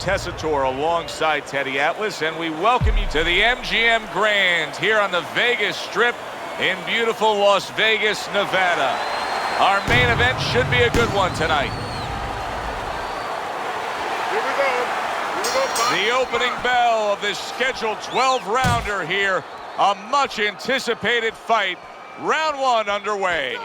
Tessitore alongside Teddy Atlas, and we welcome you to the MGM Grand here on the Vegas Strip in beautiful Las Vegas, Nevada. Our main event should be a good one tonight. Here we go. The opening bell of this scheduled 12-rounder here. A much-anticipated fight. Round one underway.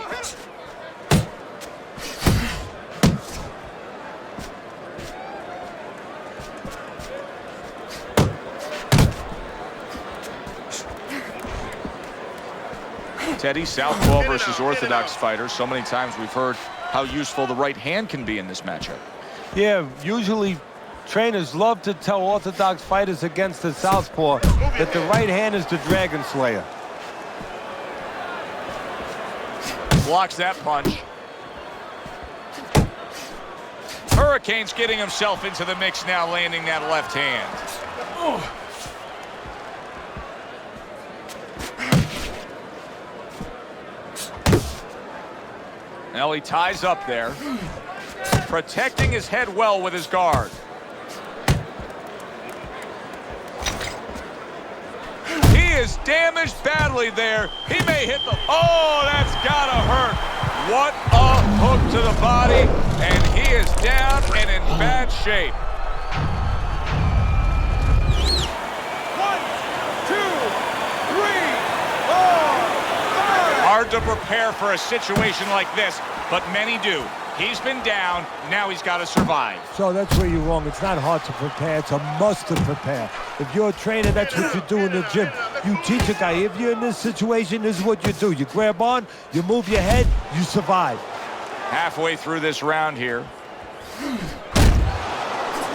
Teddy, southpaw versus orthodox fighter. So many times we've heard how useful the right hand can be in this matchup. Yeah, usually trainers love to tell orthodox fighters against the southpaw that the right hand is the dragon slayer. Blocks that punch. Hurricane's getting himself into the mix now, landing that left hand. Now he ties up there, protecting his head well with his guard. He is damaged badly there. He may hit the... Oh, that's gotta hurt. What a hook to the body, and he is down and in bad shape. 1, 2, 3, 4, 5. Hard to prepare for a situation like this, but many do. He's been down, now he's got to survive. So that's where you're wrong. It's not hard to prepare, it's a must to prepare. If you're a trainer, that's what you do in the gym. You teach a guy, if you're in this situation, this is what you do. You grab on, you move your head, you survive. Halfway through this round here.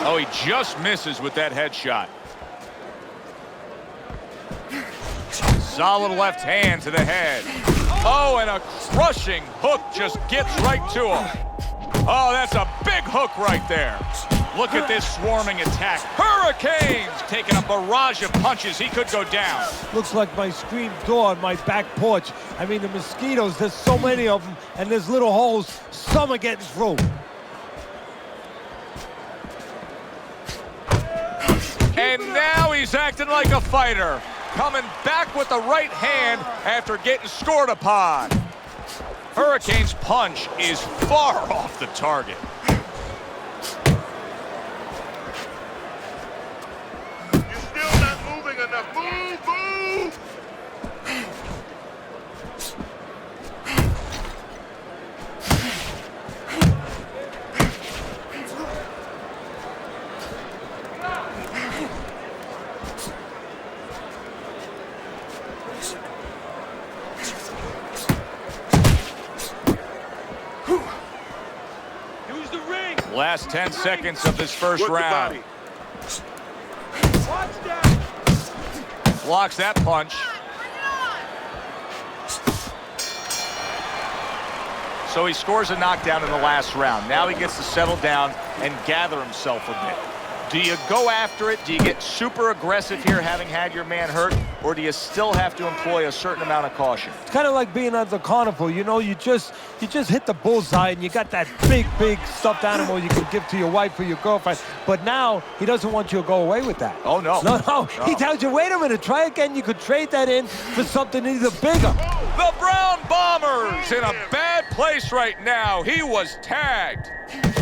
Oh, he just misses with that headshot. Solid left hand to the head. Oh, and a crushing hook just gets right to him. Oh, that's a big hook right there. Look at this swarming attack. Hurricanes taking a barrage of punches. He could go down. Looks like my screen door on my back porch. I mean, the mosquitoes, there's so many of them, and there's little holes. Some are getting through. And now he's acting like a fighter. Coming back with the right hand after getting scored upon. Hurricane's punch is far off the target. You're still not moving enough. Move! Last 10 seconds of this first round. Blocks that punch. So he scores a knockdown in the last round. Now he gets to settle down and gather himself a bit. Do you go after it? Do you get super aggressive here, having had your man hurt? Or do you still have to employ a certain amount of caution? It's kind of like being at the carnival. You know, you just hit the bullseye, and you got that big stuffed animal you can give to your wife or your girlfriend. But now he doesn't want you to go away with that. Oh, no. No. He tells you, wait a minute, try again. You could trade that in for something either bigger. The Brown Bombers in a bad place right now. He was tagged.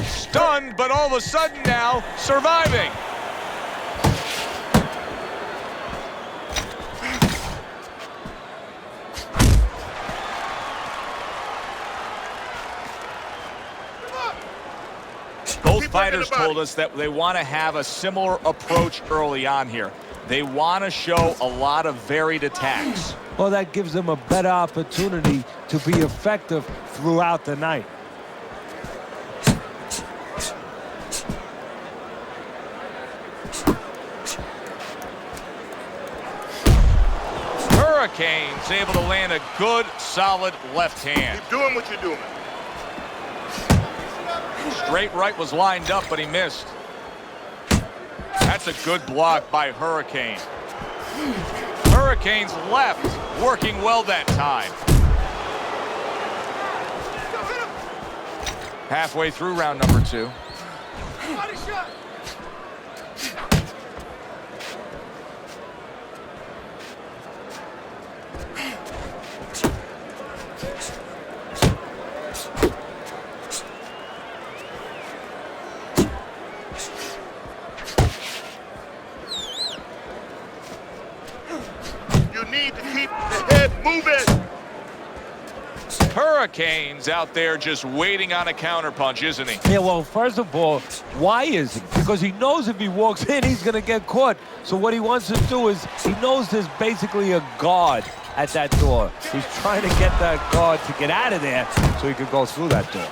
Stunned, but all of a sudden now surviving. Both fighters told us that they want to have a similar approach early on here. They want to show a lot of varied attacks. Well, that gives them a better opportunity to be effective throughout the night. Hurricane's able to land a good, solid left hand. Keep doing what you're doing. Straight right was lined up, but he missed. That's a good block by Hurricane. Hurricane's left working well that time. Halfway through round number 2. Move it. Hurricane's out there just waiting on a counterpunch, isn't he? Yeah, well, first of all, why is he? Because he knows if he walks in, he's going to get caught. So what he wants to do is, he knows there's basically a guard at that door. He's trying to get that guard to get out of there so he could go through that door.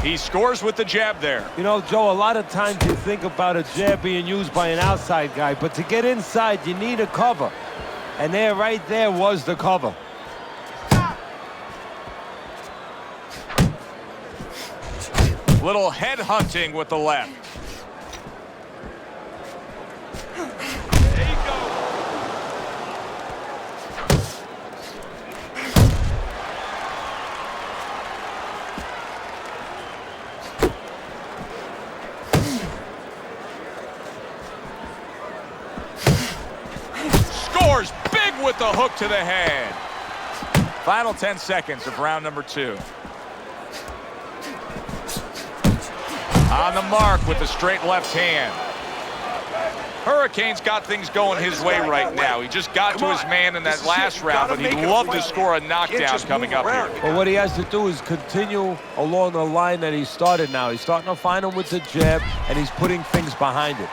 He scores with the jab there. You know, Joe, a lot of times you think about a jab being used by an outside guy, but to get inside, you need a cover. And there, right there, was the cover. Little head hunting with the left. There you go. Scores big with the hook to the head. Final 10 seconds of round number 2. On the mark with the straight left hand. Hurricane's got things going his way right now. He just got to his man in that last round, but he'd love to score a knockdown coming up here. But what he has to do is continue along the line that he started now. He's starting to find him with the jab, and he's putting things behind it.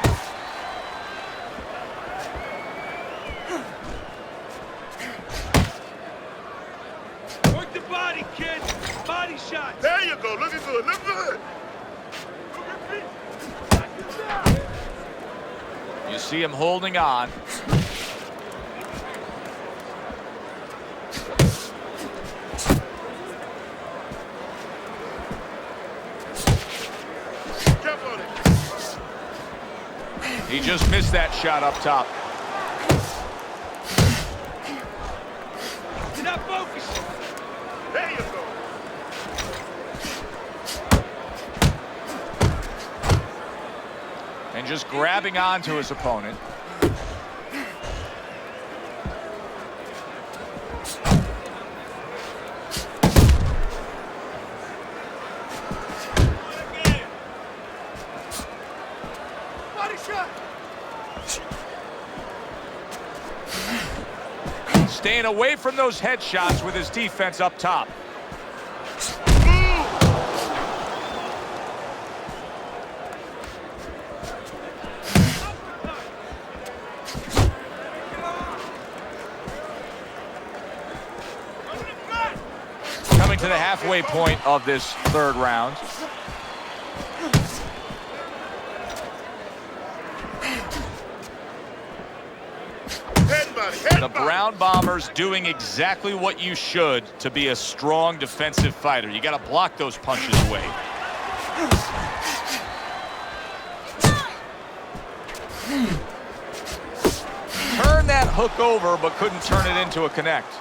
Work the body, kid. Body shot. There you go. Looking good. Look good. You see him holding on. Jump on it. He just missed that shot up top. You're not focused. There you go. And just grabbing onto his opponent. Body shot. Staying away from those headshots with his defense up top. To the halfway point of this third round. The Brown Bombers doing exactly what you should to be a strong defensive fighter. You got to block those punches away. Turn that hook over, but couldn't turn it into a connect.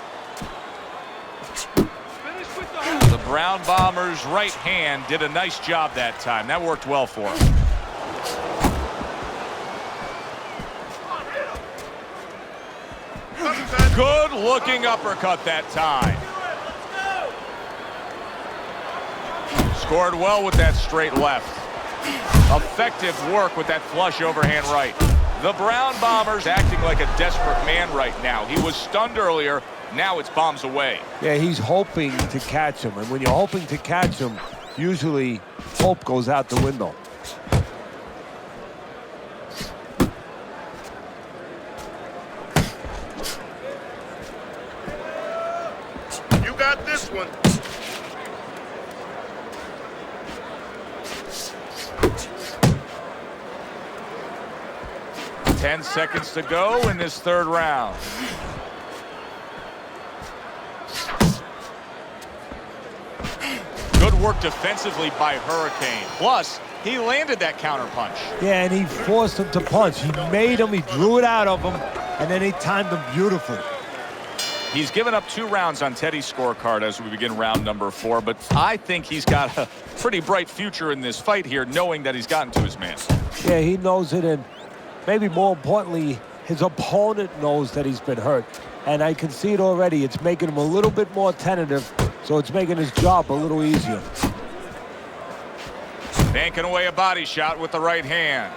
The Brown Bombers' right hand did a nice job that time. That worked well for him. Good looking uppercut that time. Scored well with that straight left. Effective work with that flush overhand right. The Brown Bombers acting like a desperate man right now. He was stunned earlier. Now it's bombs away. Yeah, he's hoping to catch him. And when you're hoping to catch him, usually hope goes out the window. You got this one. Ten seconds to go in this third round. Good work defensively by Hurricane. Plus, he landed that counterpunch. Yeah, and he forced him to punch. He made him, he drew it out of him, and then he timed him beautifully. He's given up 2 rounds on Teddy's scorecard as we begin round number 4, but I think he's got a pretty bright future in this fight here, knowing that he's gotten to his man. Yeah, he knows it, and maybe more importantly, his opponent knows that he's been hurt. And I can see it already. It's making him a little bit more tentative, so it's making his job a little easier. Banking away a body shot with the right hand.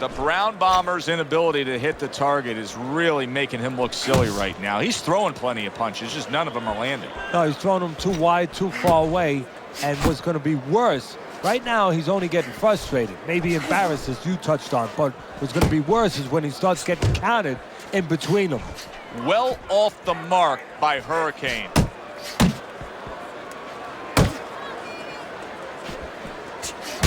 The Brown Bomber's inability to hit the target is really making him look silly right now. He's throwing plenty of punches, just none of them are landing. No, he's throwing them too wide, too far away. And what's going to be worse, right now he's only getting frustrated, maybe embarrassed, as you touched on. But what's going to be worse is when he starts getting counted in between them. Well off the mark by Hurricane.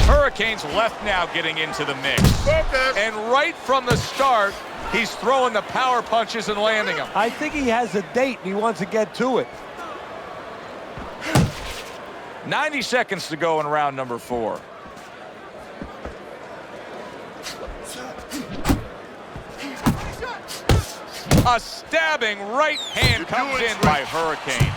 Hurricane's left now getting into the mix. Focus. And right from the start, he's throwing the power punches and landing them. I think he has a date and he wants to get to it. 90 seconds to go in round number 4. A stabbing right hand comes in by Hurricane.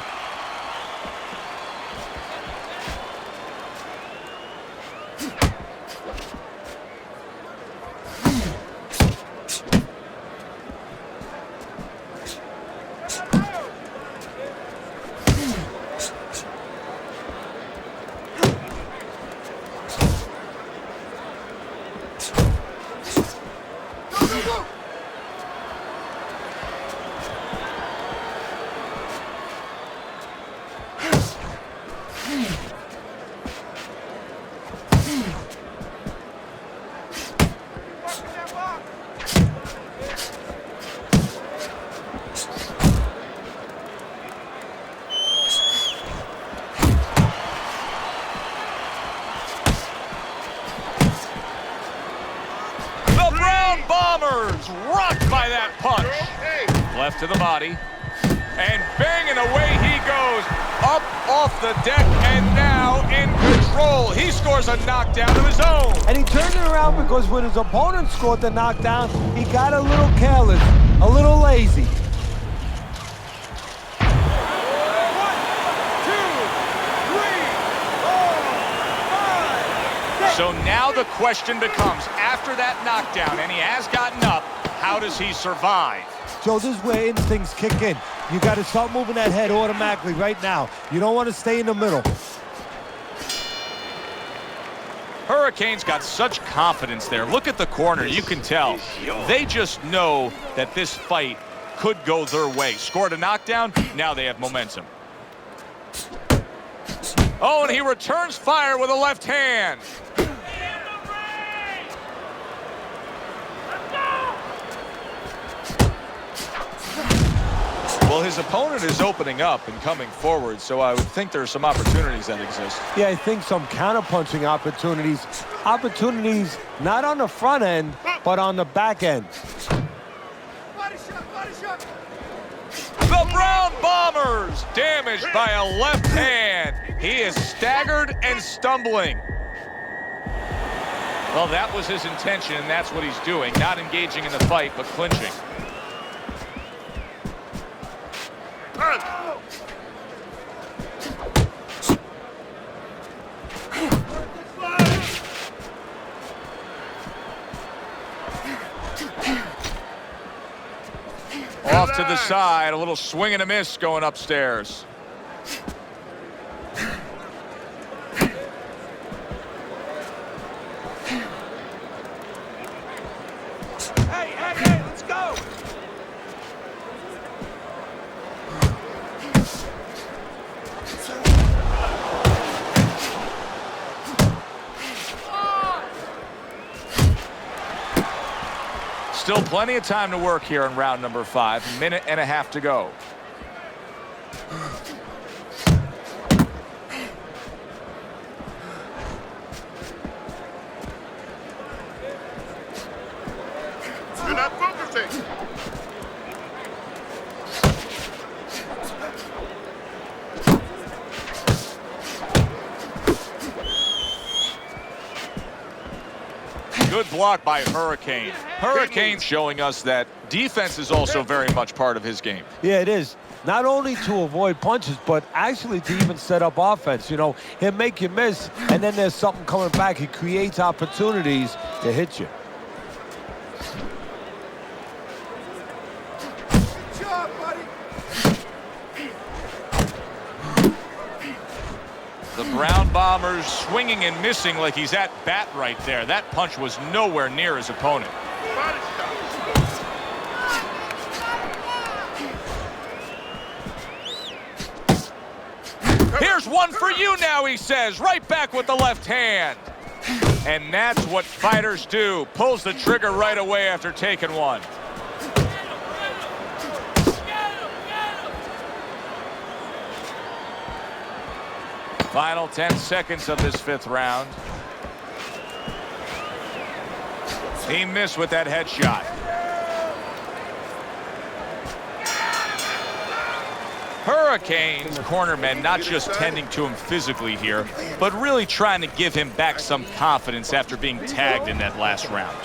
Bombers rocked by that punch. Left to the body. And banging away he goes. Up off the deck and now in control. He scores a knockdown of his own. And he turned it around because when his opponent scored the knockdown, he got a little careless, a little lazy. 1, 2, 3, 4, 5. So now the question becomes, after that knockdown, and he has gotten up, how does he survive? Joe, this is where instincts kick in. You got to start moving that head automatically right now. You don't want to stay in the middle. Hurricane's got such confidence there. Look at the corner. You can tell. They just know that this fight could go their way. Scored a knockdown. Now they have momentum. Oh, and he returns fire with a left hand. Well, his opponent is opening up and coming forward, so I would think there are some opportunities that exist. Yeah, I think some counter-punching opportunities. Opportunities not on the front end, but on the back end. Body shot, body shot. The Brown Bombers damaged by a left hand. He is staggered and stumbling. Well, that was his intention, and that's what he's doing. Not engaging in the fight, but clinching. Off to the side, a little swing and a miss going upstairs. Hey, let's go. Still plenty of time to work here in round number 5. A minute and a half to go. You're not focusing. Good block by Hurricane. Hurricane showing us that defense is also very much part of his game. Yeah, it is. Not only to avoid punches, but actually to even set up offense. You know, he'll make you miss, and then there's something coming back. He creates opportunities to hit you. Good job, buddy. The Brown Bombers swinging and missing like he's at bat right there. That punch was nowhere near his opponent. Here's one for you now, he says. Right back with the left hand. And that's what fighters do. Pulls the trigger right away after taking one. Final 10 seconds of this 5th round. He missed with that headshot. Hurricane's cornermen not just tending to him physically here, but really trying to give him back some confidence after being tagged in that last round.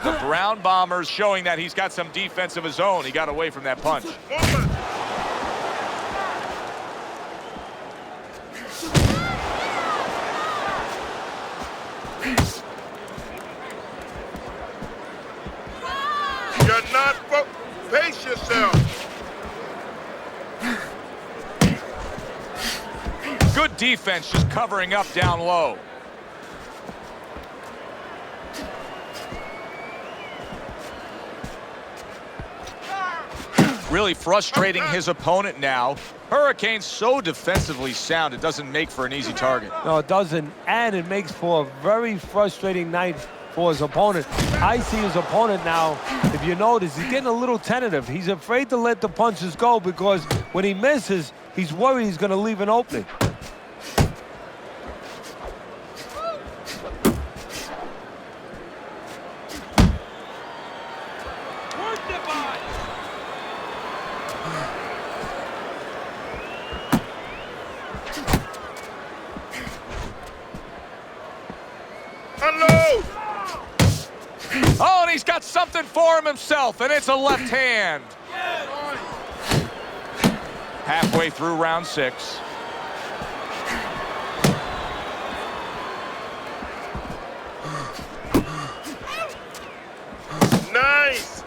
The Brown Bombers showing that he's got some defense of his own. He got away from that punch. You're not pace yourself. Good defense, just covering up down low. Really frustrating his opponent now. Hurricane's so defensively sound, it doesn't make for an easy target. No, it doesn't, and it makes for a very frustrating night for his opponent. I see his opponent now, if you notice, he's getting a little tentative. He's afraid to let the punches go because when he misses, he's worried he's going to leave an opening. Oh, and he's got something for him himself, and it's a left hand. Halfway through round 6. Nice.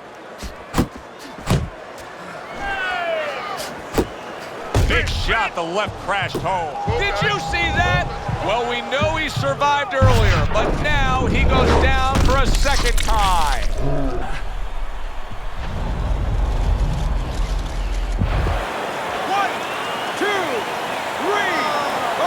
Big shot, the left crashed home. Did you see that? Well, we know he survived earlier, but now he goes down for a second time. 1, 2, 3, 4,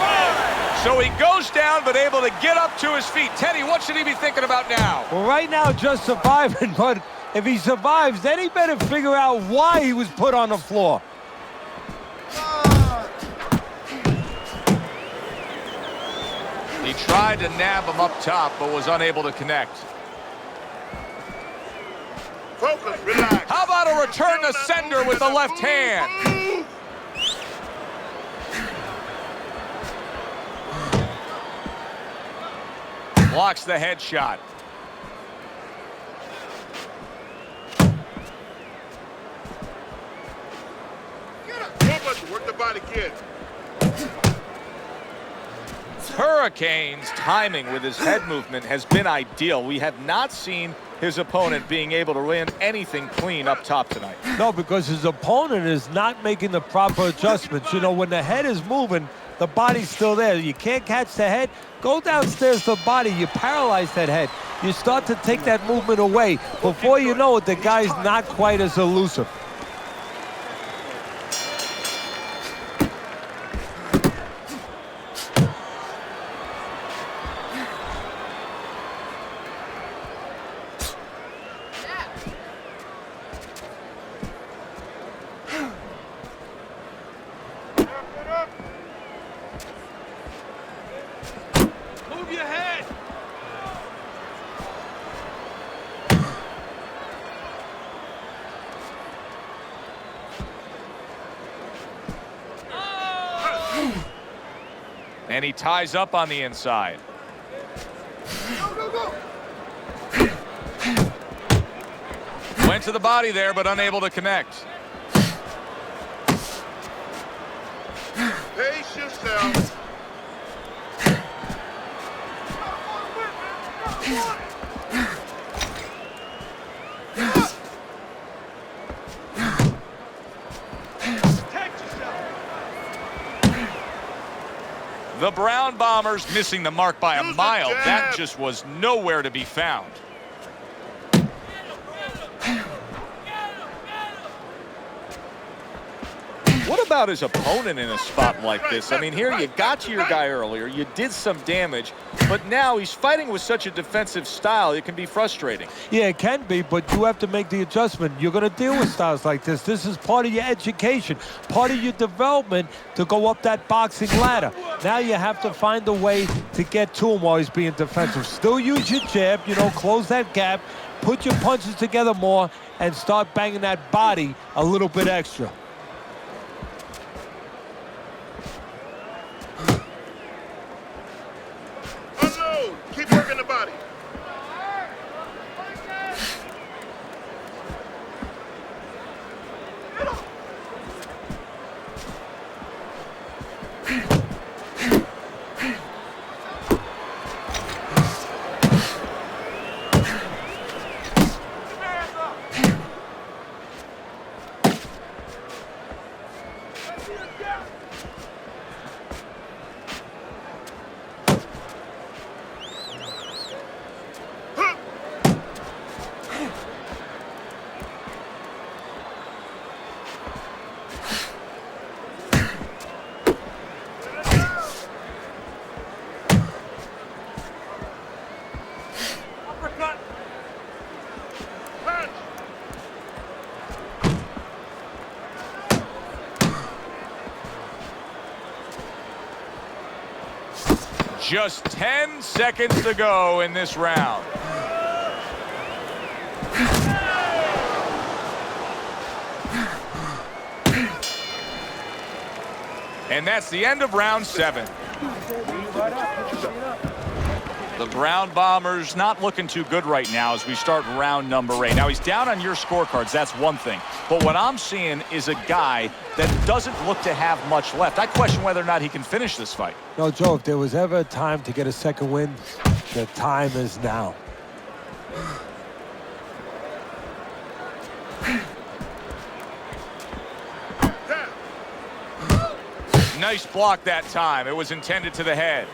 5. So he goes down, but able to get up to his feet. Teddy, what should he be thinking about now? Well, right now, just surviving, but if he survives, then he better figure out why he was put on the floor. He tried to nab him up top, but was unable to connect. Focus, relax. How about a return to sender with the left hand? Blocks the headshot. Work the body, kid. Hurricane's timing with his head movement has been ideal. We have not seen his opponent being able to land anything clean up top tonight. No, because his opponent is not making the proper adjustments. You know, when the head is moving, the body's still there. You can't catch the head. Go downstairs to the body. You paralyze that head. You start to take that movement away. Before you know it, the guy's not quite as elusive. Move your head. And he ties up on the inside. Went to the body there, but unable to connect. Pace yourself. The Brown Bombers missing the mark by a mile. That just was nowhere to be found. What about his opponent in a spot like this? I mean, here you got to your guy earlier, you did some damage, but now he's fighting with such a defensive style, it can be frustrating. Yeah, it can be, but you have to make the adjustment. You're going to deal with styles like this. This is part of your education, part of your development to go up that boxing ladder. Now you have to find a way to get to him while he's being defensive. Still use your jab, you know, close that gap, put your punches together more, and start banging that body a little bit extra. Keep working the body. Just 10 seconds to go in this round. And that's the end of round 7. The Brown Bombers not looking too good right now as we start round number 8. Now, he's down on your scorecards, that's one thing. But what I'm seeing is a guy that doesn't look to have much left. I question whether or not he can finish this fight. No, Joe, if there was ever a time to get a second win, the time is now. Nice block that time. It was intended to the head.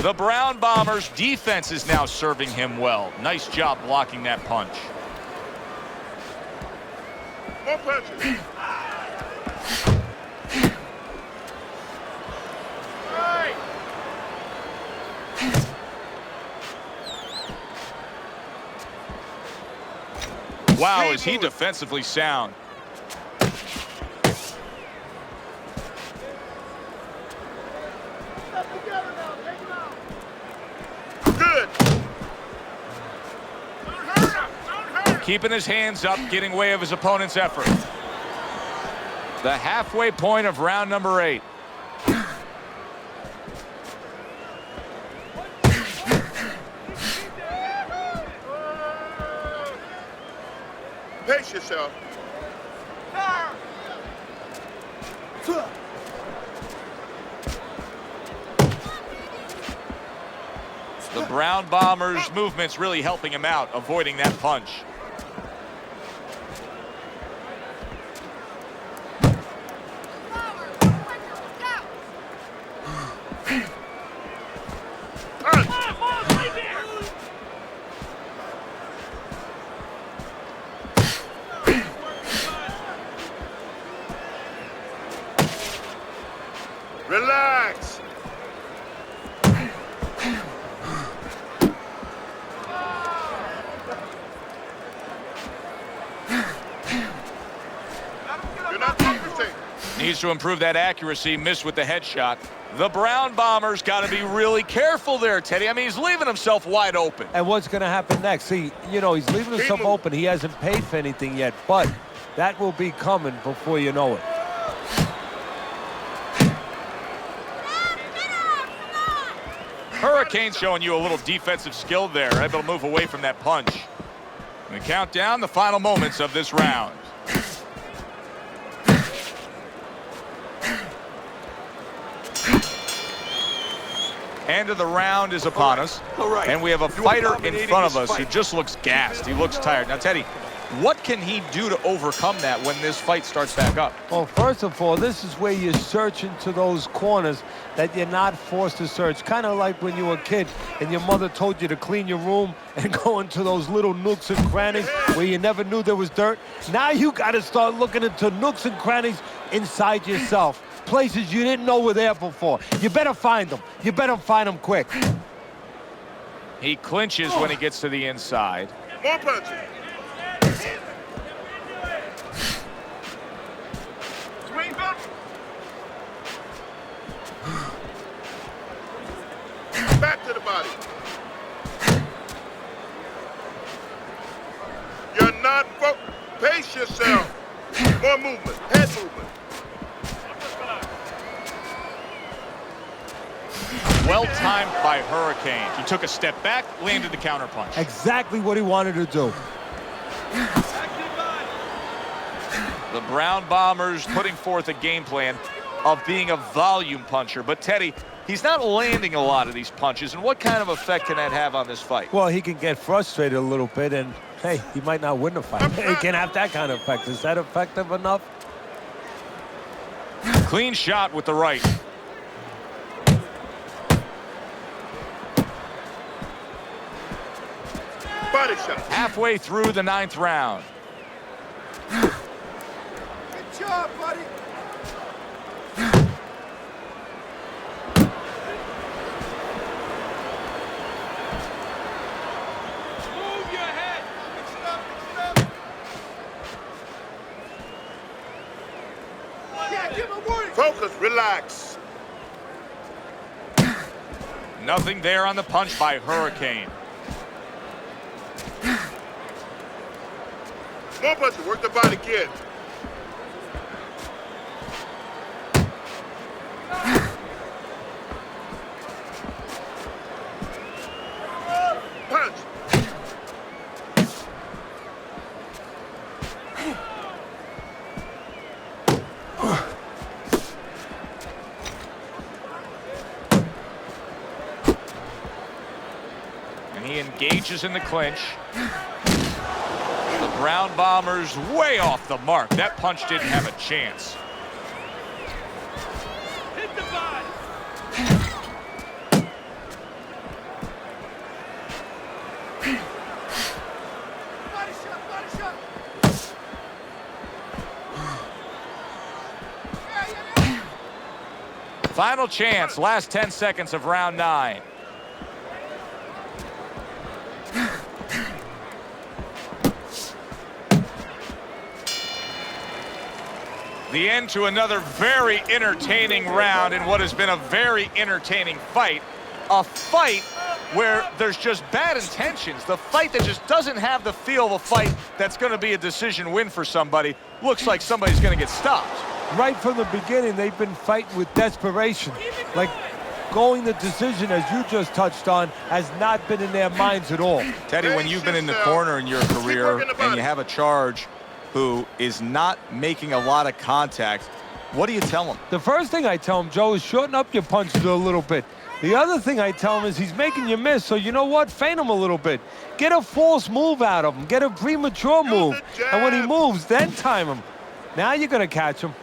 The Brown Bombers' defense is now serving him well. Nice job blocking that punch. More punches. Wow, is he defensively sound. Good. Keeping his hands up, getting way of his opponent's effort. The halfway point of round number 8. Pace yourself. The Brown Bombers' movement's really helping him out, avoiding that punch. Relax. You're not focusing. Needs to improve that accuracy, missed with the headshot. The Brown Bombers got to be really careful there, Teddy. I mean, he's leaving himself wide open. And what's going to happen next? See, you know, he's leaving himself open. He hasn't paid for anything yet, but that will be coming before you know it. Hurricane's showing you a little defensive skill there, able to move away from that punch. And count down the final moments of this round. End of the round is upon us. And we have a fighter in front of us who just looks gassed. He looks tired. Now, Teddy, what can he do to overcome that when this fight starts back up? Well, first of all, this is where you search into those corners that you're not forced to search. Kind of like when you were a kid and your mother told you to clean your room and go into those little nooks and crannies where you never knew there was dirt. Now you got to start looking into nooks and crannies inside yourself. Places you didn't know were there before. You better find them. You better find them quick. He clinches when he gets to the inside. More punches. Swing back. Back to the body. You're not pace yourself. More movement. Head movement. Well-timed by Hurricane. He took a step back, landed the counterpunch. Exactly what he wanted to do. The Brown Bombers putting forth a game plan of being a volume puncher. But, Teddy, he's not landing a lot of these punches. And what kind of effect can that have on this fight? Well, he can get frustrated a little bit, and, hey, he might not win the fight. He can have that kind of effect. Is that effective enough? Clean shot with the right. Body shot. Halfway through the 9th round. Good job, buddy. Move your head. Mix it up, mix it up. Yeah, give him a warning. Focus, relax. Nothing there on the punch by Hurricane. More punches, work the body, kid. Punch. And he engages in the clinch. The Brown Bombers way off the mark. That punch didn't have a chance. Hit the body. Body shot, body shot. Final chance, last 10 seconds of round 9. The end to another very entertaining round in what has been a very entertaining fight. A fight where there's just bad intentions. The fight that just doesn't have the feel of a fight that's going to be a decision win for somebody. Looks like somebody's going to get stopped. Right from the beginning, they've been fighting with desperation. Like going the decision, as you just touched on, has not been in their minds at all. Teddy, when you've been in the corner in your career and you have a charge who is not making a lot of contact, what do you tell him? The first thing I tell him, Joe, is shorten up your punches a little bit. The other thing I tell him is he's making you miss, so you know what? Feint him a little bit. Get a false move out of him. Get a premature move. And when he moves, then time him. Now you're going to catch him.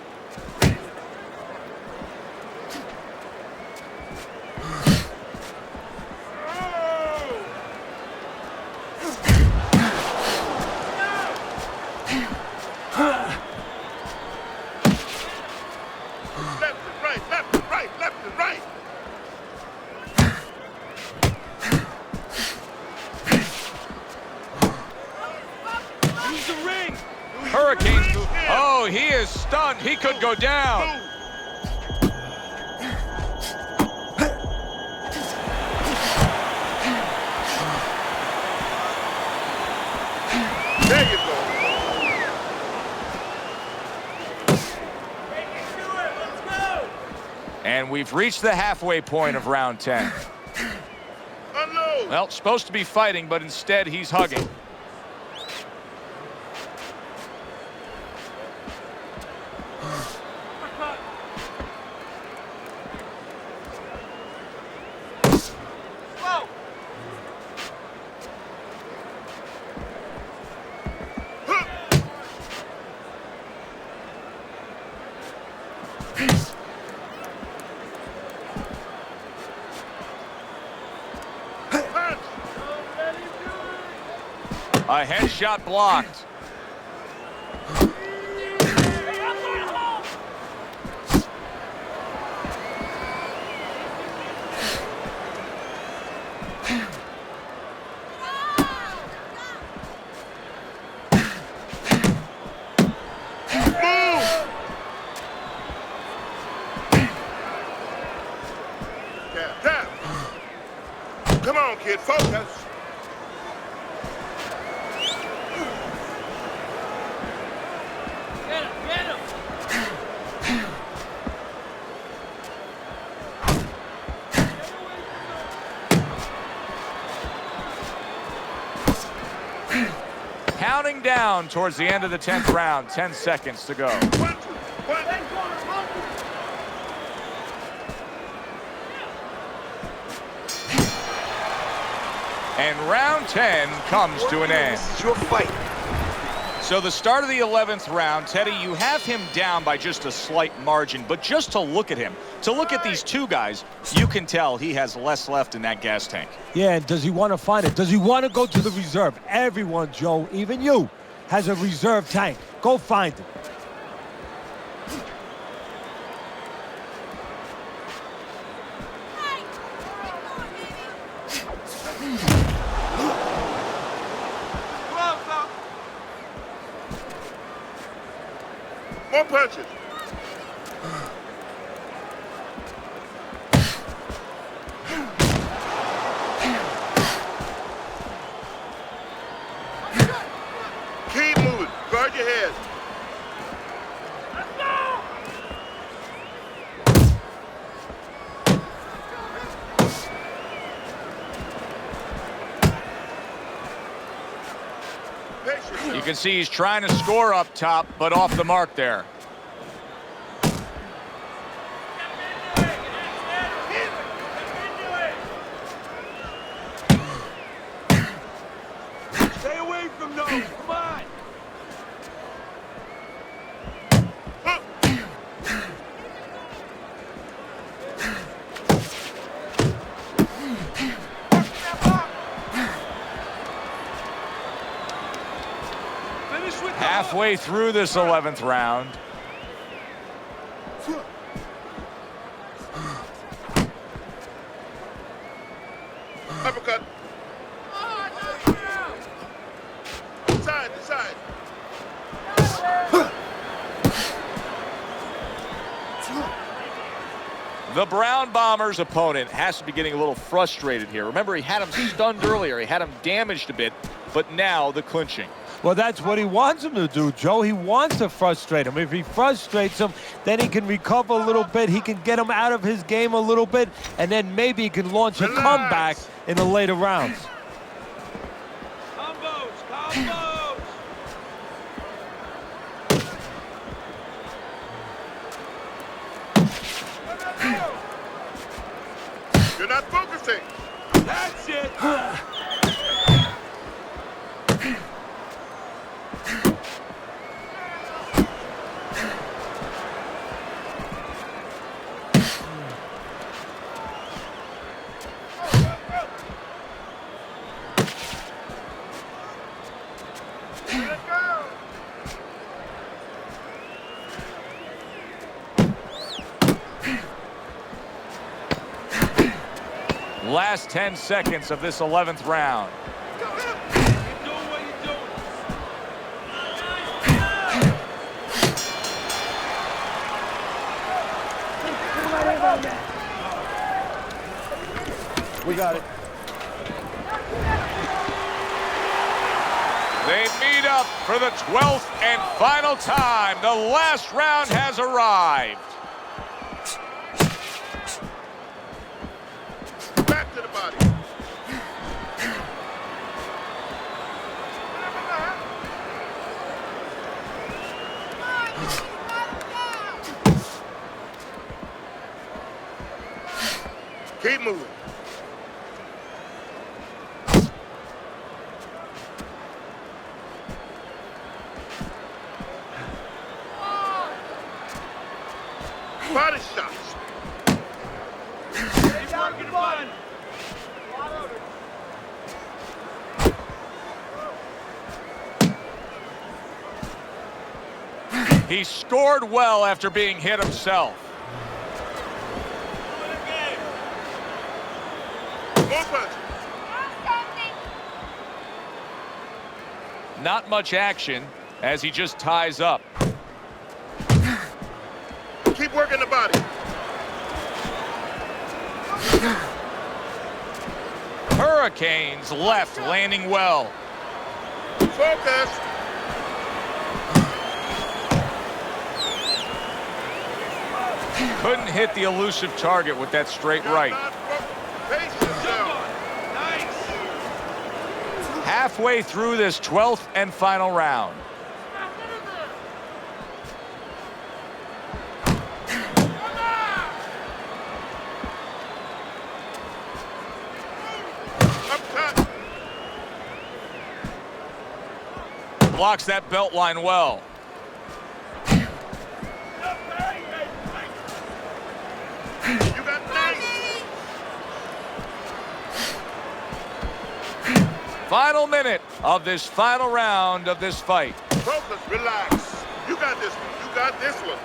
Hurricanes. Oh, he is stunned. He could go down. There you go. And we've reached the halfway point of round 10. Well, supposed to be fighting, but instead he's hugging. A headshot blocked. Come on, kid, focus. Counting down towards the end of the 10th round. 10 seconds to go. And round 10 comes to an end. This is your fight. So the start of the 11th round, Teddy, you have him down by just a slight margin, but just to look at him, to look at these two guys, you can tell he has less left in that gas tank. Yeah, and does he want to find it? Does he want to go to the reserve? Everyone, Joe, even you, has a reserve tank. Go find it. More punches. Keep moving. Guard your head. Let's go! You can see he's trying to score up top, but off the mark there. Stay away from those. Come on. Halfway through this 11th round. Uppercut. Side to side. The Brown Bombers' opponent has to be getting a little frustrated here. Remember, he had him stunned earlier. He had him damaged a bit, but now the clinching. Well, that's what he wants him to do, Joe. He wants to frustrate him. If he frustrates him, then he can recover a little bit. He can get him out of his game a little bit, and then maybe he can launch a comeback in the later rounds. Combos, combos. You're not focusing. That's it. Last 10 seconds of this 11th round. Keep doing what you're doing. We got it. They meet up for the 12th and final time. The last round has arrived. Back to the body. Keep moving. Body shots. Keep working the body. He scored well after being hit himself. Not much action as he just ties up. Keep working the body. Hurricanes left, landing well. Focus. Couldn't hit the elusive target with that straight right. Pace yourself. Halfway through this 12th and final round. Blocks that belt line well. You got 9. Final minute of this final round of this fight. Focus, relax. You got this one. You got this one.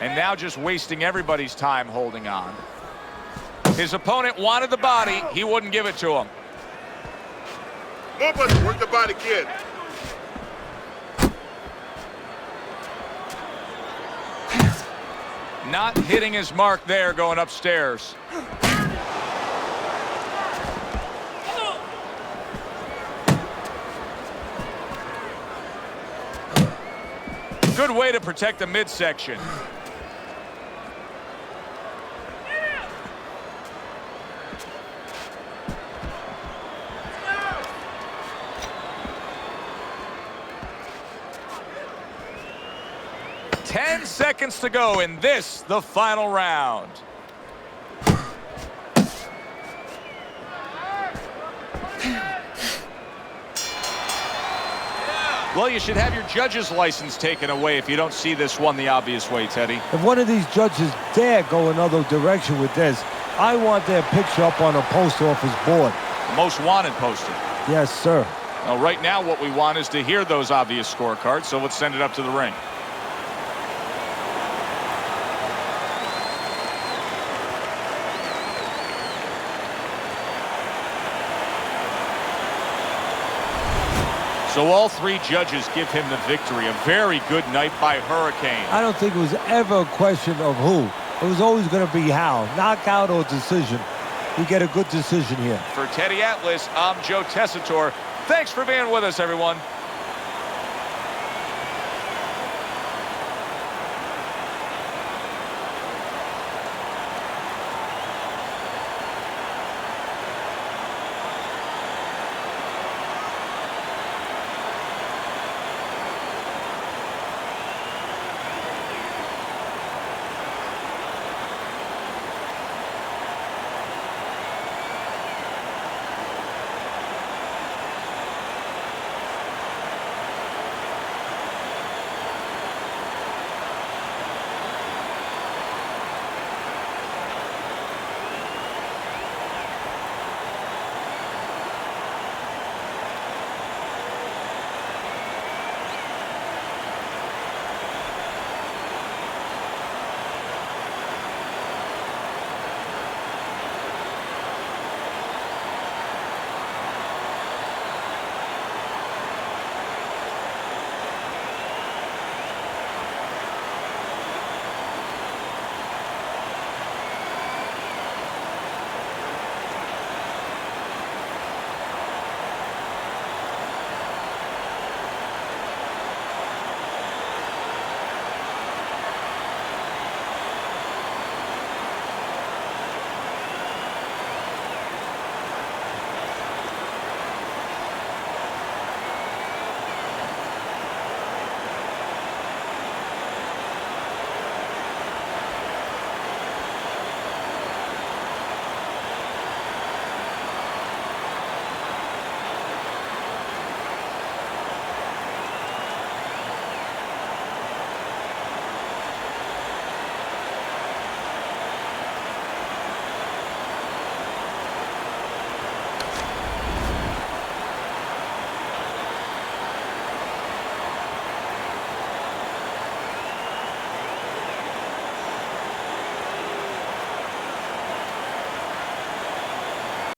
And now just wasting everybody's time holding on. His opponent wanted the body. He wouldn't give it to him. More button, work the body, kid. Not hitting his mark there going upstairs. Good way to protect the midsection. Ten seconds to go in this, the final round. Well, you should have your judge's license taken away if you don't see this one the obvious way, Teddy. If one of these judges dare go another direction with this, I want their picture up on a post office board. Most wanted poster. Yes, sir. Now, right now, what we want is to hear those obvious scorecards, so let's send it up to the ring. So all three judges give him the victory. A very good night by Hurricane. I don't think it was ever a question of who. It was always going to be how. Knockout or decision. You get a good decision here. For Teddy Atlas, I'm Joe Tessitore. Thanks for being with us, everyone.